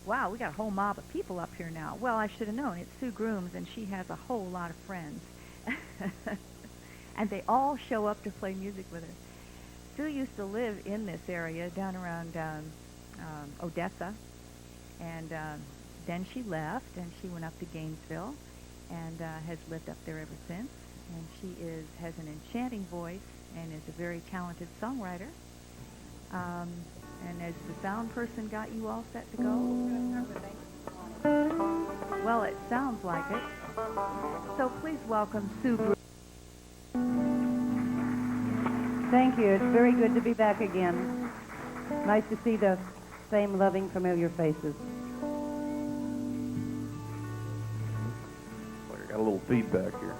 Wow, we got a whole mob of people up here now. Well, I should have known. It's Sue Grooms, and she has a whole lot of friends. And they all show up to play music with her. Sue used to live in this area down around Odessa, and then she left, and she went up to Gainesville, and has lived up there ever since. And she has an enchanting voice and is a very talented songwriter. And as the sound person got you all set to go? Well, it sounds like it. So please welcome Sue Grooms. Thank you. It's very good to be back again. Nice to see the same loving, familiar faces. Like I got a little feedback here.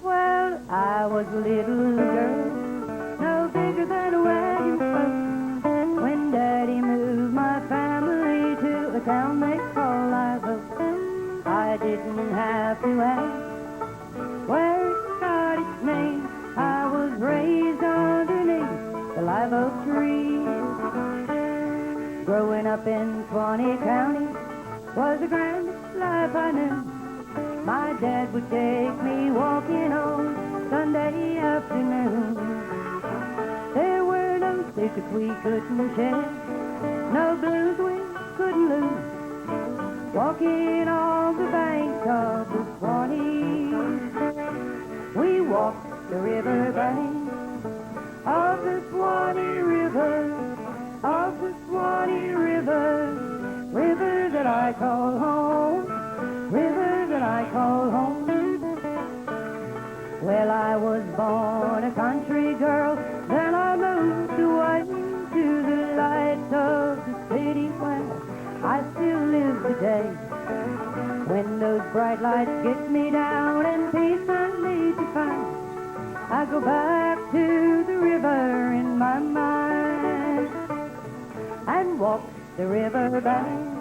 Well, I was a little girl, no bigger than a wagon spoke, when Daddy moved my family to a town they call Live Oak. I didn't have to ask where it got its name. I was raised underneath the live oak tree. Growing up in Swanee County was the grandest life I knew. My dad would take me walking on Sunday afternoon. There were no secrets we couldn't share, no blues we couldn't lose, walking on the banks of the Swanee. We walked the river bank of the Swanee River, of the Swanee River, river that I call home, river that I call home. Well, I was born a country girl, then I moved away to the lights of the city where I still live today. When those bright lights get me down and peace I need to find, I go back to the river in my mind and walk the river bank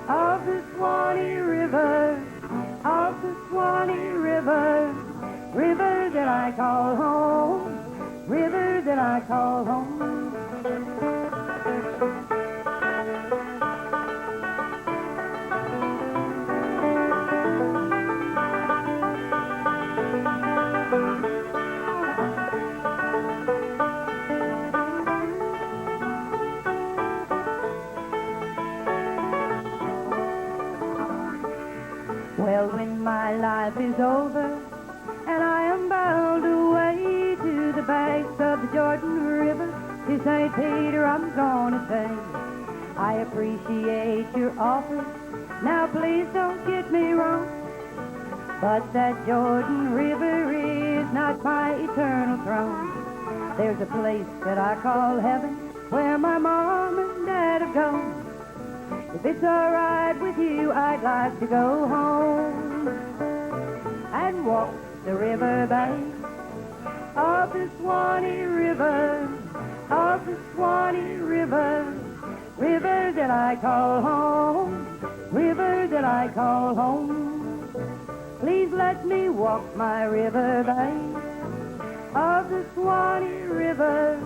of the Swanee River, of the Swanee River, river that I call home, river that I call home. Well, when my life is over and I am bound away to the banks of the Jordan River, to St. Peter I'm gonna say, I appreciate your offer, now please don't get me wrong, but that Jordan River is not my eternal throne. There's a place that I call heaven where my mom and dad have gone. If it's all right with you, I'd like to go home and walk the river bank of the Swanee River, of the Swanee River, river that I call home, river that I call home. Please let me walk my river bank of the Swanee River,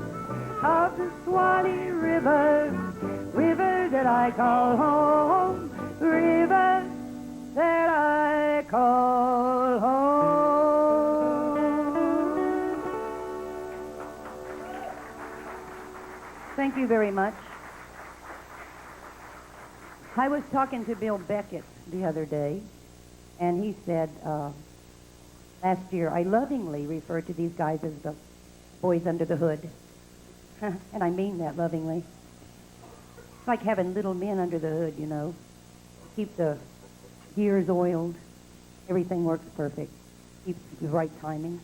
of the Swanee River, river that I call home, river that I call home. Thank you very much. I was talking to Bill Beckett the other day, and he said, last year, I lovingly referred to these guys as the boys under the hood. And I mean that lovingly. It's like having little men under the hood, you know. Keep the gears oiled. Everything works perfect. Keep the right timing.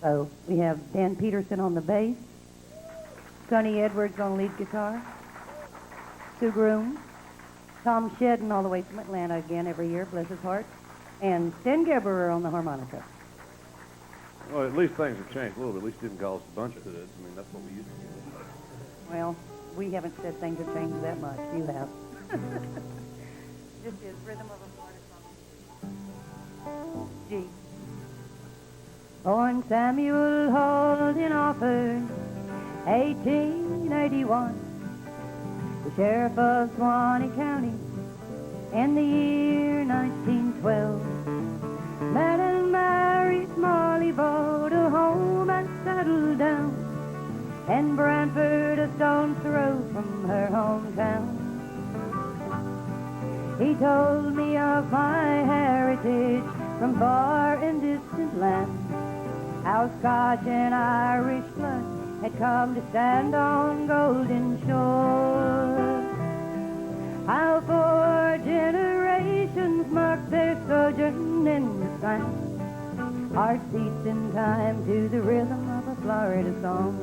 So we have Dan Peterson on the bass, Sonny Edwards on lead guitar, Sue Grooms, Tom Sheddan all the way from Atlanta again every year, bless his heart, and Geberer on the harmonica. Well, at least things have changed a little bit. At least didn't call us a bunch of hoods. I mean, that's what we used to do. Well, we haven't said things have changed that much. You have. This is Rhythm of a Florida song. G. On Samuel Holden offered 1881. The sheriff of Swanee County in the year 1912. Met and married Molly, bought a home and settled down in Brantford, a stone's throw from her hometown. He told me of my heritage from far and distant lands, how Scotch and Irish blood had come to stand on Golden Shore, how 4 generations marked their sojourn in the sun. Heart beats in time to the rhythm of a Florida song.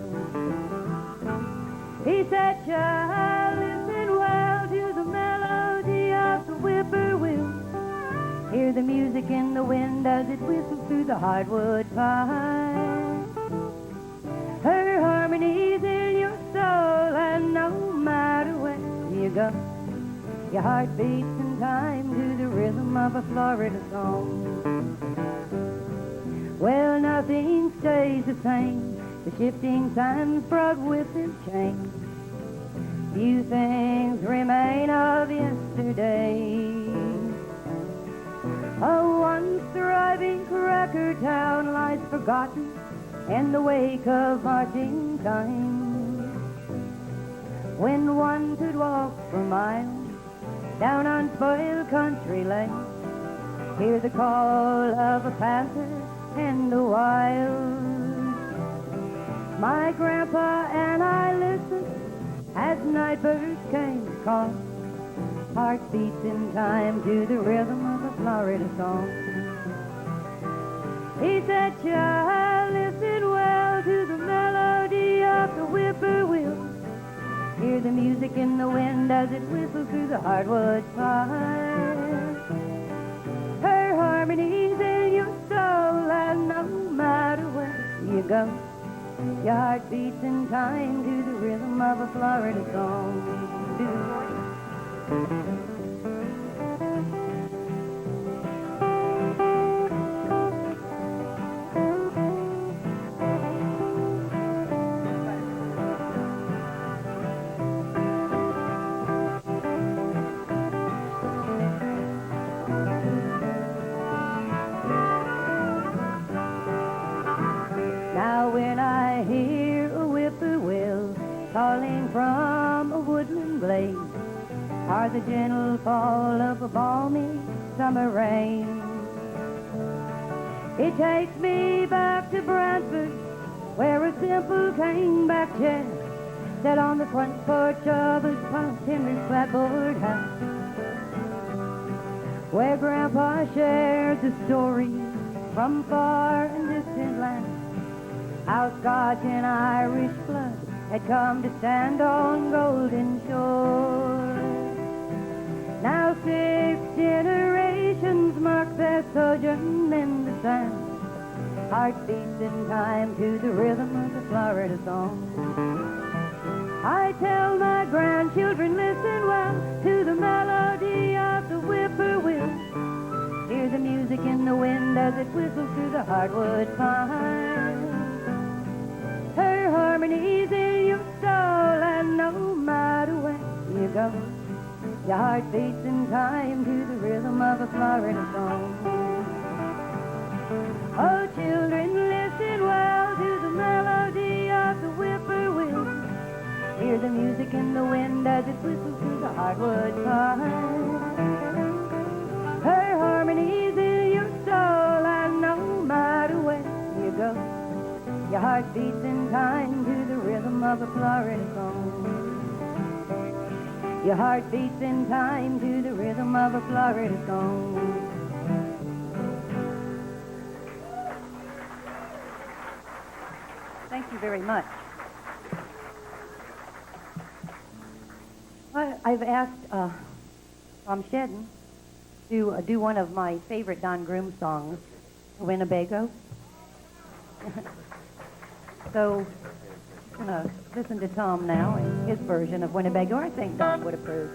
He said, child, listen well to the melody of the whippoorwill. Hear the music in the wind as it whistles through the hardwood pine. Her harmonies in your soul, and no matter where you go, your heart beats in time to the rhythm of a Florida song. Well, nothing stays the same. The shifting sands brought with them change. Few things remain of yesterday. A once thriving cracker town lies forgotten in the wake of marching time, when one could walk for miles down unspoiled country lanes, hear the call of a panther in the wild. My grandpa and I listened as night birds came to call. Heart beats in time to the rhythm of a Florida song. He said, child, listen well to the melody of the whippoorwill. Hear the music in the wind as it whistles through the hardwood pine. Her harmonies in your soul, and no matter where you go, your heart beats in time to the rhythm of a Florida song. Now when I hear a whippoorwill calling from a woodland glade, or the gentle fall of a balmy summer rain, it takes me back to Brantford, where a simple caneback chair sat on the front porch of a timber clapboard house, where Grandpa shared the stories from far and distant lands, how Scotch and Irish blood had come to stand on Golden Shore. Now 6 generations mark their sojourn in the sand. Heart beats in time to the rhythm of the Florida song. I tell my grandchildren, listen well to the melody of the whippoorwill. Hear the music in the wind as it whistles through the hardwood pine. Her harmonies in your soul, and no matter where you go, your heart beats in time to the rhythm of a Florida song. Oh, children, listen well to the melody of the whippoorwill. Hear the music in the wind as it whistles through the hardwood pine. Her harmonies in your soul, and no matter where you go, your heart beats in time to the rhythm of a Florida song. Your heart beats in time to the rhythm of a Florida song. Thank you very much. I've asked from Sheddan to do one of my favorite Don Grooms songs, Winnebago. So I'm going to listen to Tom now and his version of Winnebago. I think Don would approve.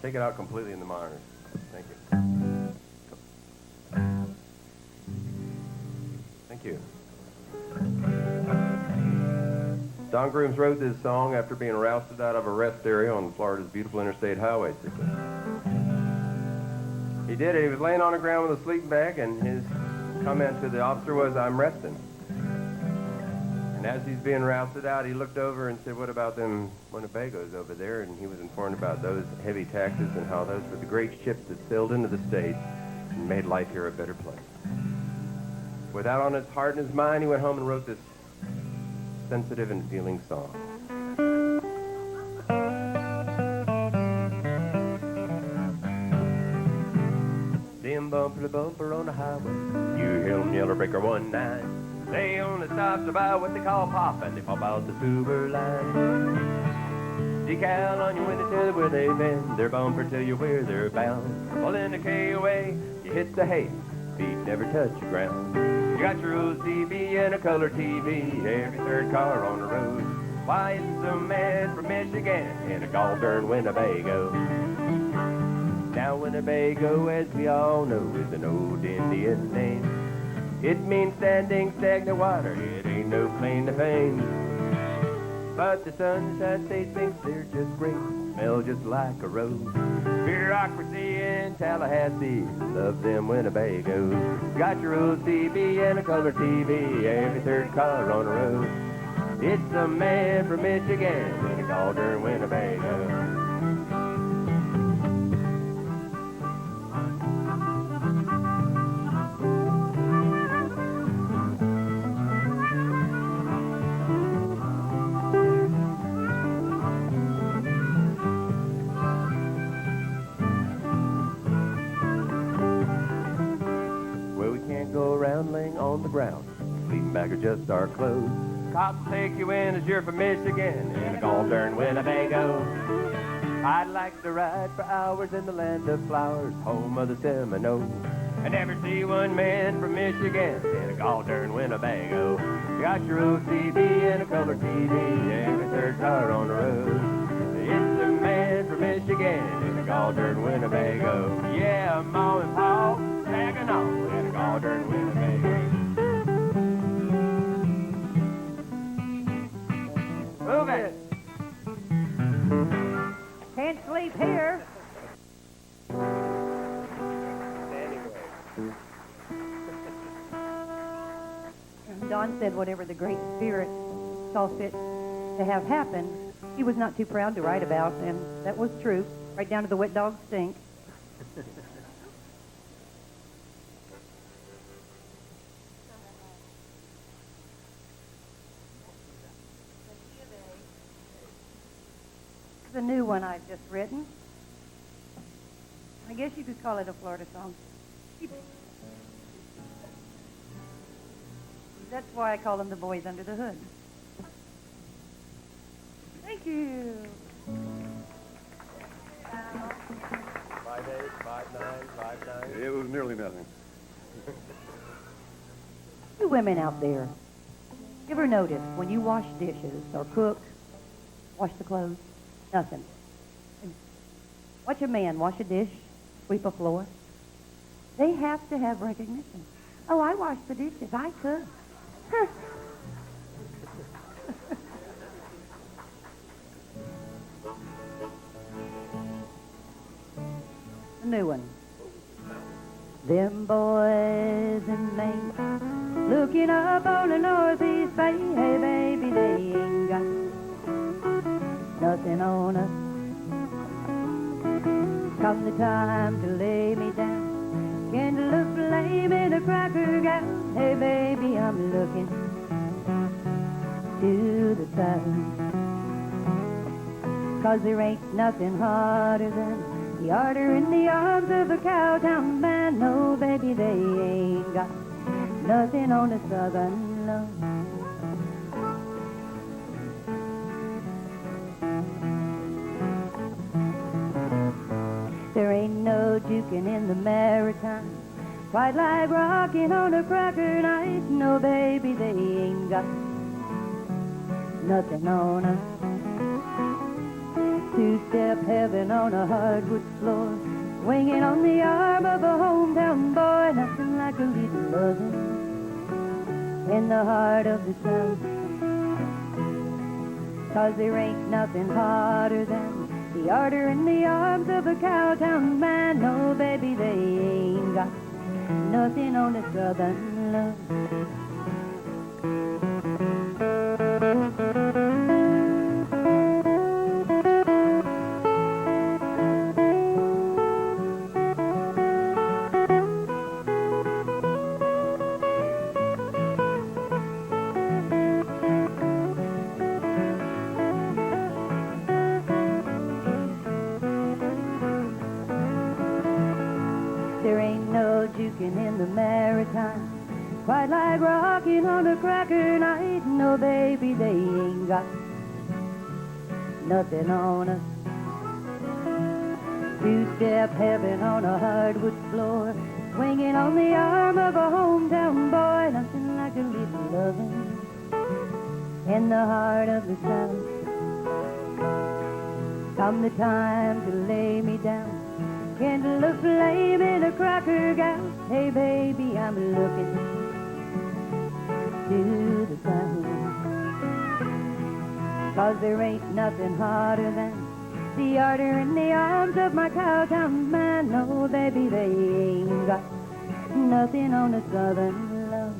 take it out completely in the minors. Thank you. Thank you. Don Grooms wrote this song after being rousted out of a rest area on Florida's beautiful interstate highway system. He did it. He was laying on the ground with a sleeping bag, and his comment to the officer was, "I'm resting." And as he's being rousted out, he looked over and said, "What about them Winnebagos over there?" And he was informed about those heavy taxes and how those were the great ships that sailed into the state and made life here a better place. With that on his heart and his mind, he went home and wrote this sensitive and feeling song. Them bumper to bumper on the highway, you hear them yellow breaker 19. They only stops about what they call pop, and they pop out the sewer line. Decal on your window till where they bend, their bumper tell you where they're bound. Well, in the KOA, you hit the hay, feet never touch the ground. You got your OCB and a color TV, every third car on the road. Why, it's a man from Michigan in a gall darn Winnebago. Now Winnebago, as we all know, is an old Indian name. It means standing stagnant water, it ain't no claim to fame. But the Sunshine State thinks they're just great, smell just like a rose. Bureaucracy in Tallahassee, love them Winnebagos. Got your OCB and a color TV, every third car on the road. It's a man from Michigan in a gall darn Winnebago. On the ground, sleeping bag or just our clothes. Cops will take you in as you're from Michigan in a gall darn Winnebago. I'd like to ride for hours in the land of flowers, home of the Seminole, and never see one man from Michigan in a gall darn Winnebago. You got your OCB and a color TV, every third car on the road. It's a man from Michigan in a gall darn Winnebago. Yeah, Ma and Pa tagging on in a gall darn Winnebago. Move it! Can't sleep here. Don said whatever the Great Spirit saw fit to have happen, he was not too proud to write about, and that was true, right down to the wet dog stink. The new one I've just written. I guess you could call it a Florida song. That's why I call them the boys under the hood. Thank you. 5'8", 5'9", 5'9". It was nearly nothing. You women out there, you ever notice when you wash dishes or cook, wash the clothes, nothing? Watch a man wash a dish, sweep a floor. They have to have recognition. Oh, I washed the dishes. I cook. Huh. A new one. Them boys in Maine, looking up on the Northeast Bay. Hey, baby, they ain't got nothing on us. Come the time to lay me down, can look lame in a cracker gown. Hey, baby, I'm looking to the sun. 'Cause there ain't nothing harder than the ardor in the arms of a cowtown man. No, baby, they ain't got nothing on the southern love. There ain't no juking in the Maritime, quite like rocking on a cracker night. No, baby, they ain't got nothing on us. Two-step heaven on a hardwood floor, swinging on the arm of a hometown boy. Nothing like a little loving in the heart of the South. 'Cause there ain't nothing hotter than the ardor in the arms of a cowtown man. No, baby, they ain't got nothing on the Southern love. There ain't no juking in the Maritime, quite like rocking on a cracker night. No, baby, they ain't got nothing on us. Two-step heaven on a hardwood floor, swinging on the arm of a hometown boy. Nothing like a little loving in the heart of the South. Come the time to lay me down, kindle a flame in a cracker gown. Hey, baby, I'm looking to the south. 'Cause there ain't nothing hotter than the ardor in the arms of my cowtown man. No, baby, they ain't got nothing on the Southern love.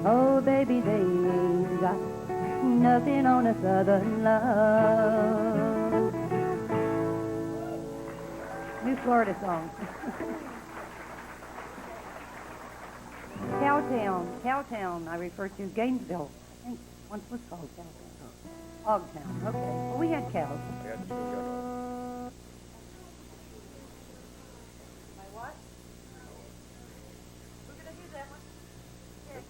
Oh, baby, they ain't got nothing on the Southern love. New Florida song. Cowtown, I refer to Gainesville. I think once was called Cowtown. Hogtown, okay. Well, we had cows. My what? We're going to do that one. Okay.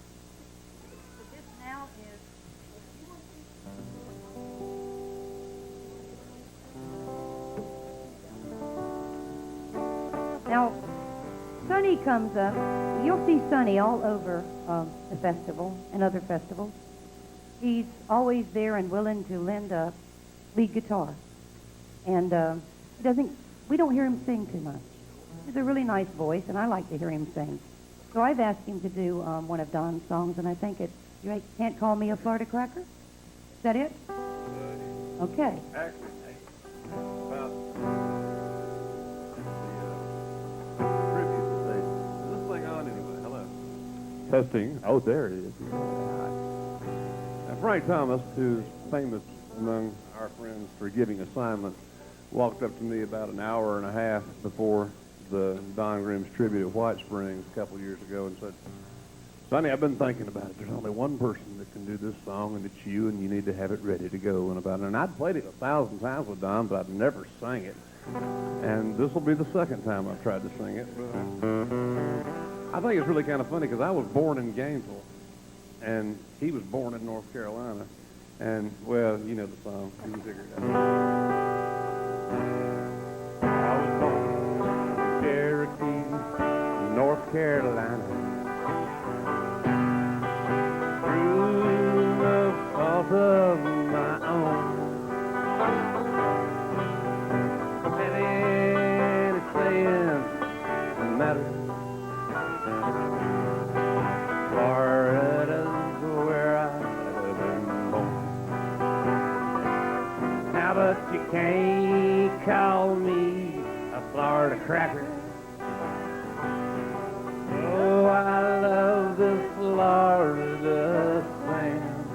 So this now is... Now, Sonny comes up. You'll see Sonny all over the festival and other festivals. He's always there and willing to lend a lead guitar. And we don't hear him sing too much. He's a really nice voice, and I like to hear him sing. So I've asked him to do one of Don's songs, and I think it's You Can't Call Me a Florida Cracker? Is that it? Okay. Actually, about tribute station. Is this thing on anyway? Hello. Testing. Oh, there it is. Now, Frank Thomas, who's famous among our friends for giving assignments, walked up to me about an hour and a half before the Don Grooms tribute at White Springs a couple years ago and said, Sonny, I've been thinking about it. There's only one person that can do this song, and it's you, and you need to have it ready to go. And I'd played it 1,000 times with Don, but I'd never sang it. And this will be the second time I've tried to sing it. But I think it's really kind of funny because I was born in Gainesville, and he was born in North Carolina. And, well, you know the song. You can figure it out. I was born in Cherokee, North Carolina. Through no fault of my own. And anything matters. Florida's where I've been born. Now, but you can't call me a Florida cracker. Oh, I love this Florida sand.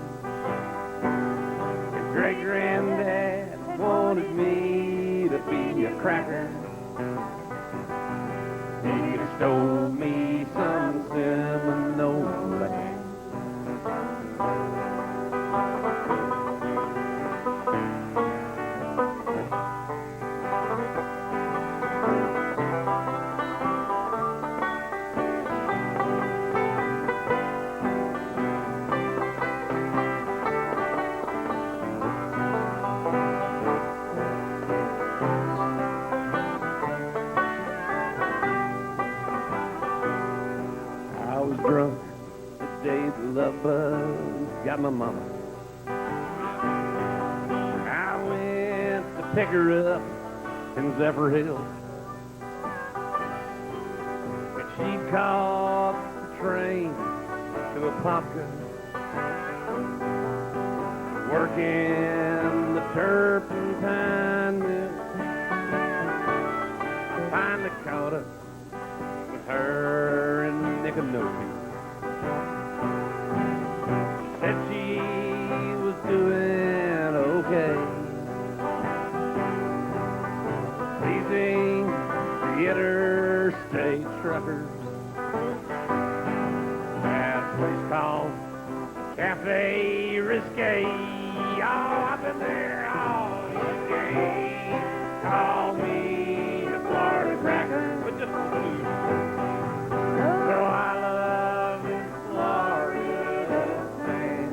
Your great-granddad wanted me to be a cracker. He stole me some Seminole land. Drunk the day the love buzz got my mama. I went pick her up in Zephyr Hills. But she'd caught the train to Apopka, working the turpentine mill. Finally caught up with her in Micanopy. Said she was doing okay, pleasing the interstate truckers at a place called Cafe Risque. Oh, I've been there all day. Call me a Florida cracker, but just a few. So I love this Florida man.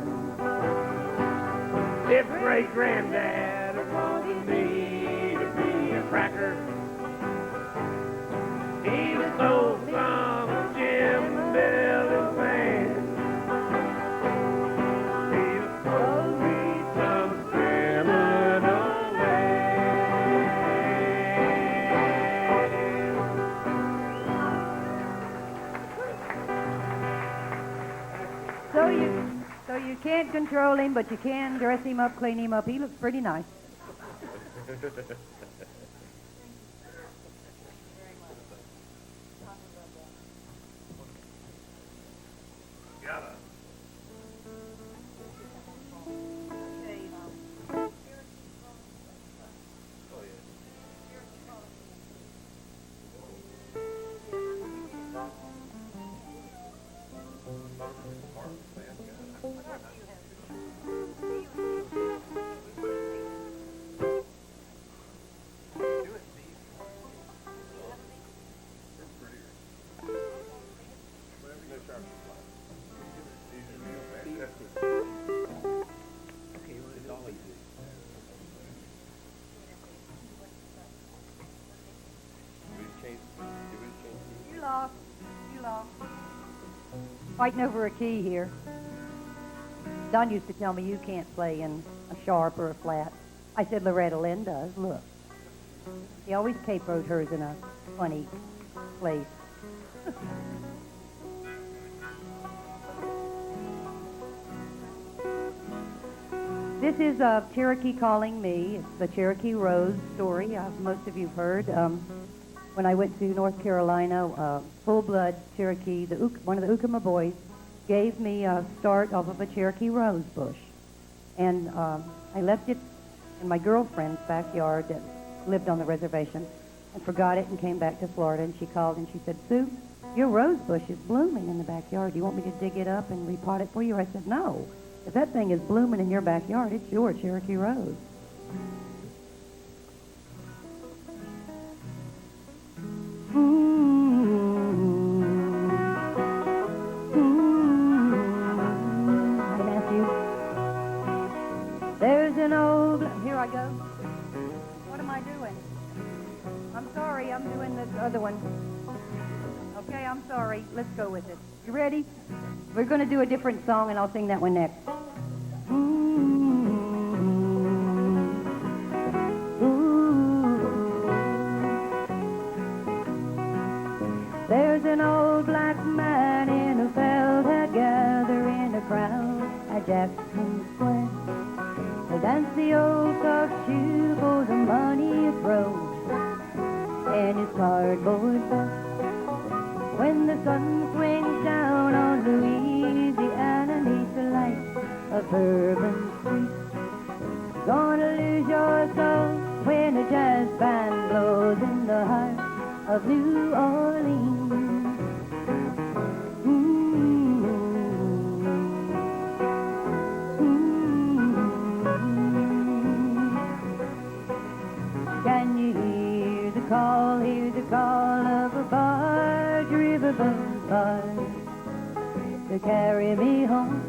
If great granddad wanted me to be a cracker, he was so some Jim Billy's man. He was so me some Seminole man. So you can't control him, but you can dress him up, clean him up. He looks pretty nice. You lost. Fighting over a key here. Don used to tell me you can't play in a sharp or a flat. I said Loretta Lynn does. Look. She always capoed hers in a funny place. This is Cherokee Calling Me. It's the Cherokee Rose story. Most of you have heard. When I went to North Carolina, full-blood Cherokee, one of the Ukama boys, gave me a start off of a Cherokee rose bush. And I left it in my girlfriend's backyard that lived on the reservation and forgot it and came back to Florida. And she called and she said, Sue, your rose bush is blooming in the backyard. Do you want me to dig it up and repot it for you? I said, no. If that thing is blooming in your backyard, it's your Cherokee rose. There's an old... Here I go. What am I doing? I'm sorry, I'm doing this other one. Okay, I'm sorry. Let's go with it. You ready? We're going to do a different song, and I'll sing that one next. There's an old black man in a felt hat gathering a crowd at Jackson Square. They dance the old soft shoe for the money is broke and his cardboard box. When the sun swings down on Louisiana neath the light of Bourbon Street, gonna lose your soul when a jazz band blows in the heart of New Orleans. Can you hear the call of a barge, riverboat barge, to carry me home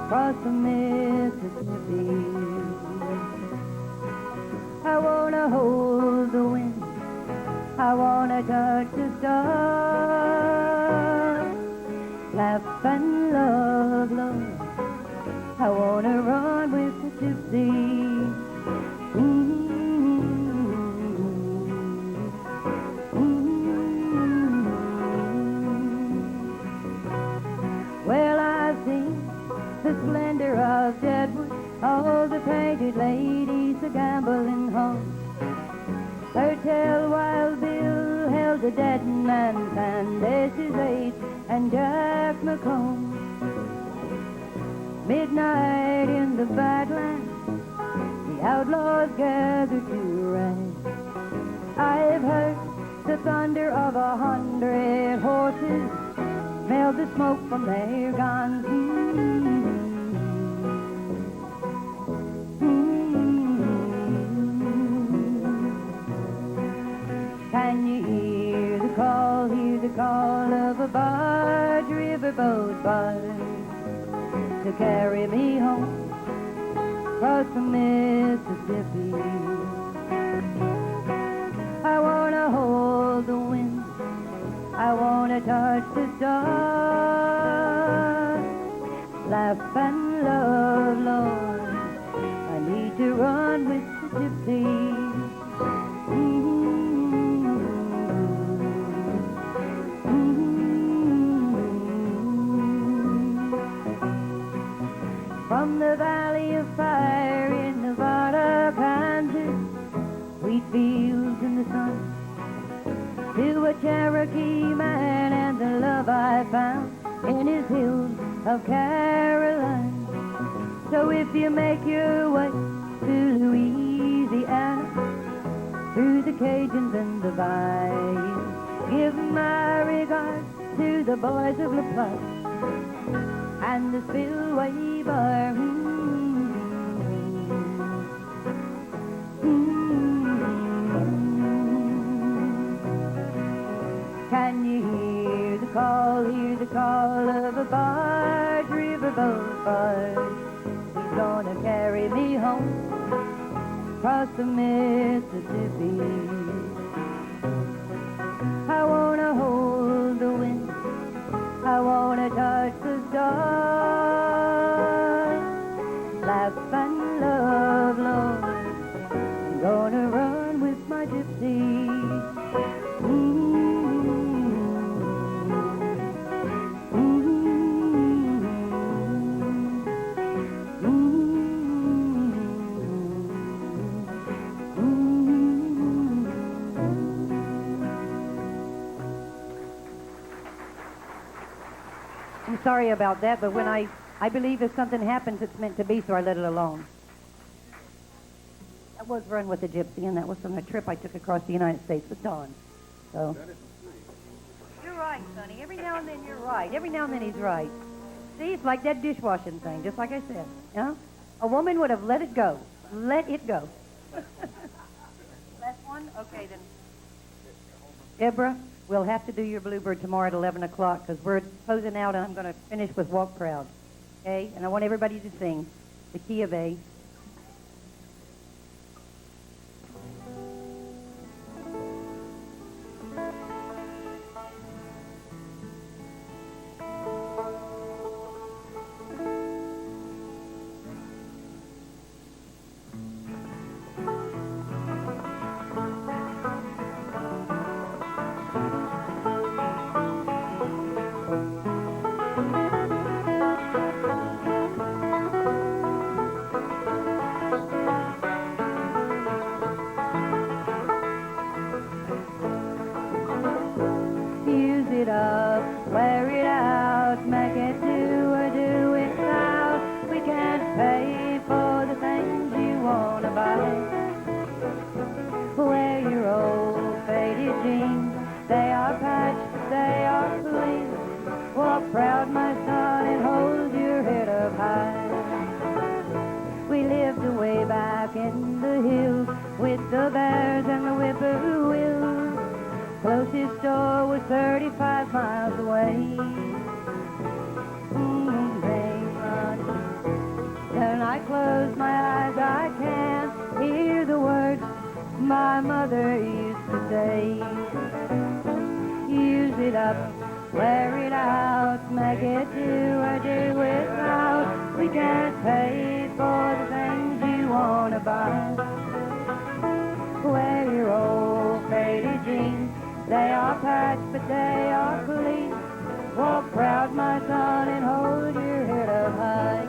across the Mississippi? I wanna hold the wind, I wanna touch the stars, laugh and love, Lord. I wanna run with the gypsy. and Jack McComb. Midnight in the Badlands, the outlaws gathered to rest. I've heard the thunder of 100 horses, smelled the smoke from their guns. Can you hear the call of a barge riverboat buzz to carry me home across the Mississippi? I wanna hold the wind, I wanna touch the stars, laugh and love, Lord, I need to run with the gypsy. From the Valley of Fire in Nevada, Kansas, wheat fields in the sun, to a Cherokee man and the love I found in his hills of Carolina. So if you make your way to Louisiana, through the Cajuns and the Bayou, give my regards to the boys of La Platte and the Spillway Bar. Can you hear the call of a barge, riverboat barge? He's gonna carry me home across the Mississippi. I wanna hold the wind, I wanna touch the stars, laugh and love, Lord, I'm gonna run with my gypsy. I'm sorry about that, but when I believe if something happens, it's meant to be, so I let it alone. That was Run with the Gypsy, and that was from a trip I took across the United States with Don. So you're right, Sonny. Every now and then you're right. Every now and then he's right. See, it's like that dishwashing thing, just like I said. Yeah? A woman would have let it go. Let it go. Last one? Okay, then. Deborah, we'll have to do your Bluebird tomorrow at 11 o'clock because we're closing out and I'm going to finish with Walk Proud. Okay? And I want everybody to sing the key of A. Use it up, wear it out, make it do or do it now. We can't pay for the things you want to buy. Wear your old faded jeans, they are patched, they are clean. Walk proud, my son, and hold your head up high. We lived way back in the hills with the bears and the whippoorwills. Closest store was 35 miles away. When I close my eyes, I can't hear the words my mother used to say. Use it up, wear it out, make it do or do without. We can't pay for the things you want to buy. Wear your old faded jeans, they are patched, but they are clean. Walk proud, my son, and hold your head up high.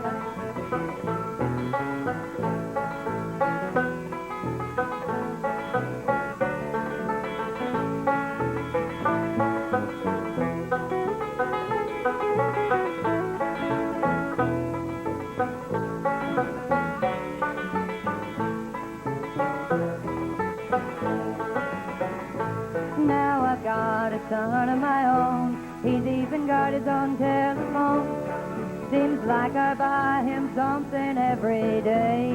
got a son of my own. He's even got his own telephone. Seems like I buy him something every day.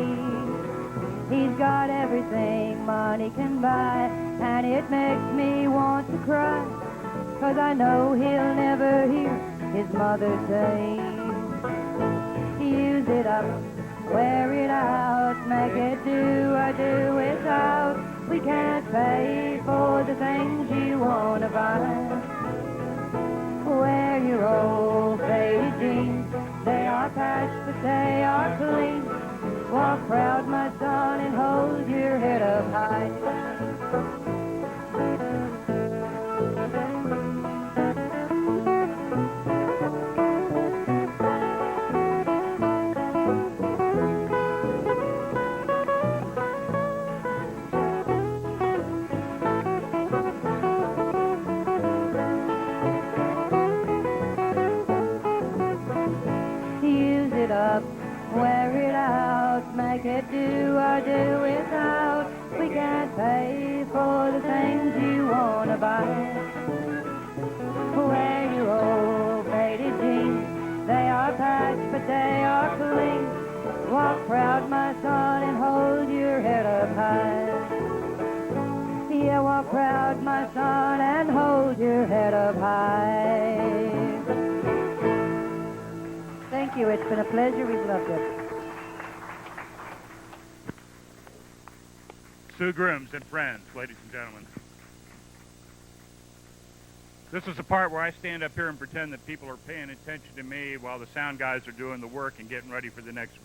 He's got everything money can buy, and it makes me want to cry, 'cause I know he'll never hear his mother say, use it up, wear it out, make it do or do without. We can't pay for the things you want to buy. Wear your old faded jeans, they are patched but they are clean. Walk proud, my son, and hold your head up high. Use it up, wear it out, make it do or do without. We can't pay for the things you want to buy. Wear your old faded jeans, they are patched but they are clean. Walk proud, my son, and hold your head up high. Yeah, walk proud, my son, and hold your head up high. Thank you. It's been a pleasure. We've loved it. Sue Grooms and friends, ladies and gentlemen. This is the part where I stand up here and pretend that people are paying attention to me while the sound guys are doing the work and getting ready for the next